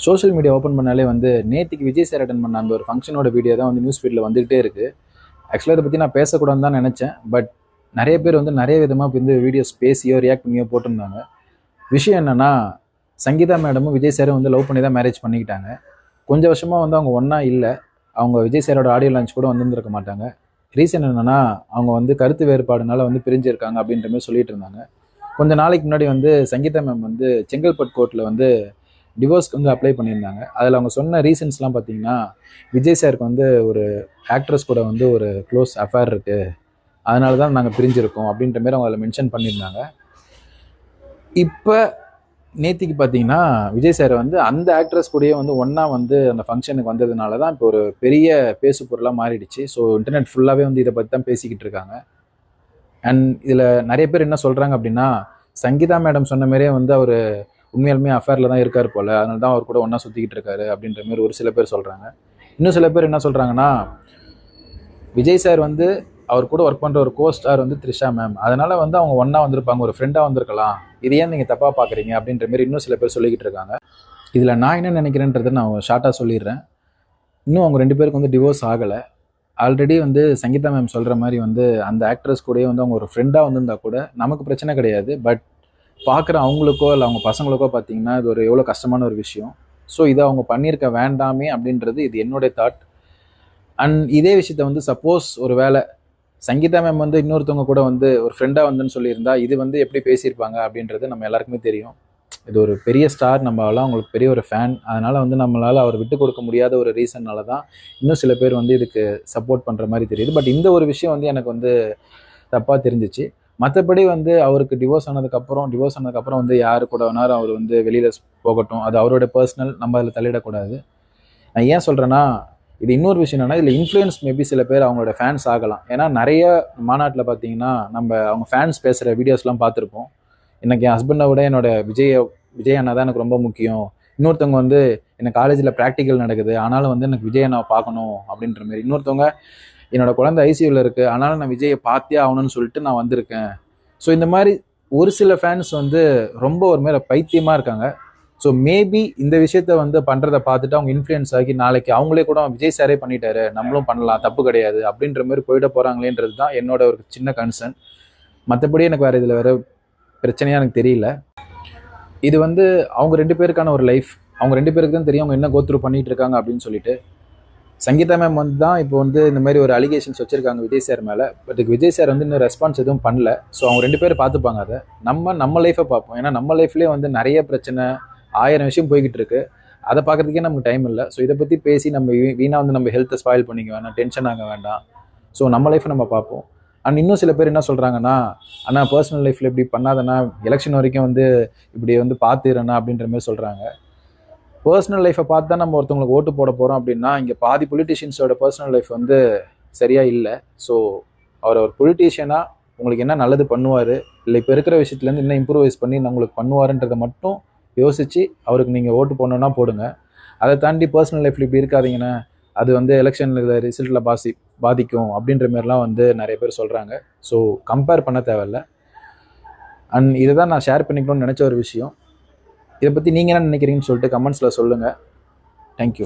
Social media open பண்ணாலே வந்து நேற்றுக்கு விஜய் சார் அட்டன் பண்ண அந்த ஒரு ஃபங்க்ஷனோட வீடியோ தான் வந்து நியூஸ் ஃபீல்டில் வந்துகிட்டே இருக்குது. ஆக்சுவலாக இதை பற்றி நான் பேசக்கூடாதுன்னு தான் நினச்சேன். பட் நிறைய பேர் வந்து நிறைய விதமாக வந்து வீடியோஸ் பேசியோ ரியாக்ட் பண்ணியோ போட்டிருந்தாங்க. விஷயம் என்னென்னா, சங்கீதா மேடமும் விஜய் சாரும் வந்து லவ் பண்ணி தான் மேரேஜ் பண்ணிக்கிட்டாங்க. கொஞ்சம் வருஷமாக வந்து அவங்க ஒன்றா இல்லை. அவங்க விஜய் சாரோட ஆடியோ லான்ச் கூட வந்திருந்திருக்க மாட்டாங்க. ரீசன் என்னென்னா, அவங்க வந்து கருத்து வேறுபாடுனால வந்து பிரிஞ்சிருக்காங்க அப்படின்ற மாதிரி சொல்லிட்டு இருந்தாங்க. கொஞ்ச நாளைக்கு முன்னாடி வந்து சங்கீதா மேம் வந்து செங்கல்பட்டு கோர்ட்டில் வந்து டிவோர்ஸ்க்கு வந்து அப்ளை பண்ணியிருந்தாங்க. அதில் அவங்க சொன்ன ரீசன்ஸ்லாம் பார்த்தீங்கன்னா, விஜய் சாருக்கு வந்து ஒரு ஆக்ட்ரஸ் கூட வந்து ஒரு க்ளோஸ் அஃபேர் இருக்குது, அதனால தான் நாங்கள் பிரிஞ்சிருக்கோம் அப்படின்ற மாரி அவங்க அதில் மென்ஷன் பண்ணியிருந்தாங்க. இப்போ நேத்திக்கு பார்த்தீங்கன்னா, விஜய் சார் வந்து அந்த ஆக்ட்ரஸ் கூடயே வந்து ஒன்றா வந்து அந்த ஃபங்க்ஷனுக்கு வந்ததுனால தான் இப்போ ஒரு பெரிய பேசு பொருளாக மாறிடுச்சு. ஸோ இன்டர்நெட் ஃபுல்லாகவே வந்து இதை பற்றி தான் பேசிக்கிட்டு இருக்காங்க. அண்ட் இதில் நிறைய பேர் என்ன சொல்கிறாங்க அப்படின்னா, சங்கீதா மேடம் சொன்ன மாதிரியே வந்து அவர் உண்மையாலுமே அஃபேரில் தான் இருக்கார் போல், அதனால தான் அவர் கூட ஒன்றா சுற்றிக்கிட்டு இருக்காரு அப்படின்ற மாதிரி ஒரு சில பேர் சொல்கிறாங்க. இன்னும் சில பேர் என்ன சொல்கிறாங்கன்னா, விஜய் சார் வந்து அவர் கூட ஒர்க் பண்ணுற ஒரு ஸ்டார் வந்து த்ரிஷா மேம், அதனால் வந்து அவங்க ஒன்றா வந்திருப்பாங்க, ஒரு ஃப்ரெண்டாக வந்திருக்கலாம், இது ஏன் நீங்கள் தப்பாக பார்க்குறீங்க அப்படின்ற மாதிரி இன்னும் சில பேர் சொல்லிக்கிட்டு இருக்காங்க. இதில் நான் என்ன நினைக்கிறேன்றதை நான் ஷார்ட்டாக சொல்லிடுறேன். இன்னும் அவங்க 2 பேருக்கு வந்து டிவோர்ஸ் ஆகலை. ஆல்ரெடி வந்து சங்கீதா மேம் சொல்கிற மாதிரி வந்து அந்த ஆக்ட்ரஸ் கூடயே வந்து அவங்க ஒரு ஃப்ரெண்டாக வந்திருந்தா கூட நமக்கு பிரச்சனை கிடையாது. பட் பார்க்குற அவங்களுக்கோ இல்லை அவங்க பசங்களுக்கோ பார்த்தீங்கன்னா இது ஒரு எவ்வளோ கஷ்டமான ஒரு விஷயம். ஸோ இதை அவங்க பண்ணியிருக்க வேண்டாமே அப்படின்றது இது என்னுடைய தாட். அண்ட் இதே விஷயத்த வந்து சப்போஸ் ஒரு வேளை சங்கீதா மேம் வந்து இன்னொருத்தவங்க கூட வந்து ஒரு ஃப்ரெண்டாக வந்துன்னு சொல்லியிருந்தா இது வந்து எப்படி பேசியிருப்பாங்க அப்படின்றது நம்ம எல்லாருக்குமே தெரியும். இது ஒரு பெரிய ஸ்டார், நம்மளால் அவங்களுக்கு பெரிய ஒரு ஃபேன், அதனால் வந்து நம்மளால் அவர் விட்டு கொடுக்க முடியாத ஒரு ரீசன்னால தான் இன்னும் சில பேர் வந்து இதுக்கு சப்போர்ட் பண்ணுற மாதிரி தெரியுது. பட் இந்த ஒரு விஷயம் வந்து எனக்கு வந்து தப்பாக தெரிஞ்சிச்சு. மற்றபடி வந்து அவருக்கு டிவோர்ஸ் ஆனதுக்கப்புறம் வந்து யார் கூட வேணாலும் அவர் வந்து வெளியில் போகட்டும், அது அவரோட பர்சனல், நம்ம அதில் தலையிடக்கூடாது. நான் ஏன் சொல்கிறேன்னா, இது இன்னொரு விஷயம் என்னென்னா, இதில் இன்ஃப்ளூயன்ஸ் மேபி சில பேர் அவங்களோட ஃபேன்ஸ் ஆகலாம். ஏன்னா நிறைய மாநாட்டில் பார்த்தீங்கன்னா நம்ம அவங்க ஃபேன்ஸ் பேசுகிற வீடியோஸ்லாம் பார்த்துருப்போம். எனக்கு என் ஹஸ்பண்டை விட என்னோட விஜய் அண்ணா தான் எனக்கு ரொம்ப முக்கியம். இன்னொருத்தவங்க வந்து எனக்கு காலேஜில் ப்ராக்டிக்கல் நடக்குது, ஆனாலும் வந்து எனக்கு விஜய் அண்ணாவை பார்க்கணும் அப்படின்ற மாதிரி. இன்னொருத்தவங்க என்னோட குழந்தை ஐசியூவில் இருக்குது, அதனால் நான் விஜயை பார்த்தே ஆகணும்னு சொல்லிட்டு நான் வந்திருக்கேன். ஸோ இந்த மாதிரி ஒரு சில ஃபேன்ஸ் வந்து ரொம்ப ஒரு மேலே பைத்தியமாக இருக்காங்க. ஸோ மேபி இந்த விஷயத்த வந்து பண்ணுறதை பார்த்துட்டு அவங்க இன்ஃப்ளூயன்ஸ் ஆகி நாளைக்கு அவங்களே கூட விஜய் சாரே பண்ணிட்டாரு, நம்மளும் பண்ணலாம், தப்பு கிடையாது அப்படின்ற மாதிரி போயிட போகிறாங்களேன்றது தான் என்னோட ஒரு சின்ன கன்சர்ன். மற்றபடி எனக்கு வேறு இதில் வேறு பிரச்சனையாக எனக்கு தெரியல. இது வந்து அவங்க 2 பேருக்கான ஒரு லைஃப், அவங்க 2 பேருக்கு தான் தெரியும் அவங்க என்ன கோத்ரூ பண்ணிகிட்டு இருக்காங்க அப்படின்னு சொல்லிட்டு. சங்கீதா மேம் வந்து தான் இப்போ வந்து இந்த மாதிரி ஒரு அலிகேஷன்ஸ் வச்சுருக்காங்க விஜய் சார் மேலே. பட் விஜய் சார் வந்து இன்னும் ரெஸ்பான்ஸ் எதுவும் பண்ணல. ஸோ அவங்க 2 பேரும் பார்த்துப்பாங்க. அதை நம்ம லைஃப்பை பார்ப்போம். ஏன்னா நம்ம லைஃப்லேயே வந்து நிறைய பிரச்சனை, 1000 விஷயம் போய்கிட்டு இருக்கு. அதை பார்க்குறதுக்கே நமக்கு டைம் இல்லை. ஸோ இதை பற்றி பேசி நம்ம வீணாக வந்து நம்ம ஹெல்த்தை ஸ்பாயில் பண்ணிக்க வேண்டாம், டென்ஷன் ஆக வேண்டாம். ஸோ நம்ம லைஃப்பை நம்ம பார்ப்போம். அண்ட் இன்னும் சில பேர் என்ன சொல்கிறாங்கன்னா, ஆனால் பர்சனல் லைஃப்பில் இப்படி பண்ணாதனா, எலெக்ஷன் வரைக்கும் வந்து இப்படி வந்து பார்த்துறேன்னா அப்படின்ற மாதிரி சொல்கிறாங்க. பர்சனல் லைஃப்பை பார்த்து தான் நம்ம ஒருத்தவங்களுக்கு ஓட்டு போட போகிறோம் அப்படின்னா, இங்கே பாதி பொலிட்டிஷியன்ஸோட பர்சனல் லைஃப் வந்து சரியாக இல்லை. ஸோ அவர் ஒரு பொலிட்டீஷியனாக உங்களுக்கு என்ன நல்லது பண்ணுவார், இல்லை இப்போ இருக்கிற விஷயத்துலேருந்து என்ன இம்ப்ரூவைஸ் பண்ணி உங்களுக்கு பண்ணுவாருன்றதை மட்டும் யோசித்து அவருக்கு நீங்கள் ஓட்டு போடணுன்னா போடுங்க. அதை தாண்டி பர்சனல் லைஃப்பில் இப்படி இருக்காதீங்கன்னா, அது வந்து எலெக்ஷனில் ரிசல்ட்டில் பாதிக்கும் அப்படின்ற மாதிரிலாம் வந்து நிறைய பேர் சொல்கிறாங்க. ஸோ கம்பேர் பண்ண தேவையில்லை. அண்ட் இதை தான் நான் ஷேர் பண்ணிக்கணும்னு நினச்ச ஒரு விஷயம். இதை பற்றி நீங்கள் என்ன நினைக்கிறீங்கன்னு சொல்லிட்டு கமெண்ட்ஸில் சொல்லுங்கள். தேங்க்யூ.